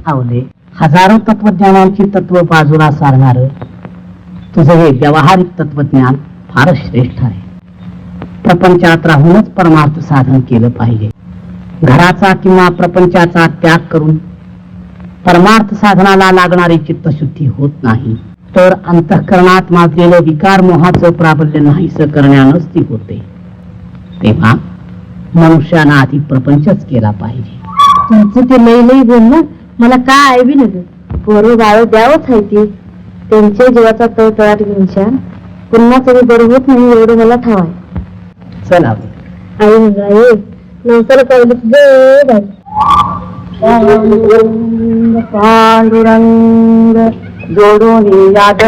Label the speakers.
Speaker 1: आवले हजारो तत्वज्ञानांची तत्व बाजूला सारणार तुझं हे व्यावहारिक तत्वज्ञान फारच श्रेष्ठ आहे. प्रपंचात राहूनच परमार्थ साधन केलं पाहिजे. घराचा किंवा प्रपंचाचा त्याग करून परमार्थ साधनाला लागणारी चित्तशुद्धी होत नाही तर अंतःकरणात माजलेलं विकार मोहाचं प्राबल्य नाहीसं करण्यानंच ती होते. तेव्हा मनुष्यानं आधी प्रपंचच केला पाहिजे.
Speaker 2: तुमचं ते लई लई बोलणं मला काय ऐवी न पोरं बाळ द्यावंच आहे ती त्यांच्या जीवाचा तळतळाट घेऊन पुन्हा तरी बरं होत नाही एवढं मला ठाव आहे.
Speaker 1: चला
Speaker 2: आई म्हणा ये नंतर पाहिलं
Speaker 1: पांडुरंग जोडून याद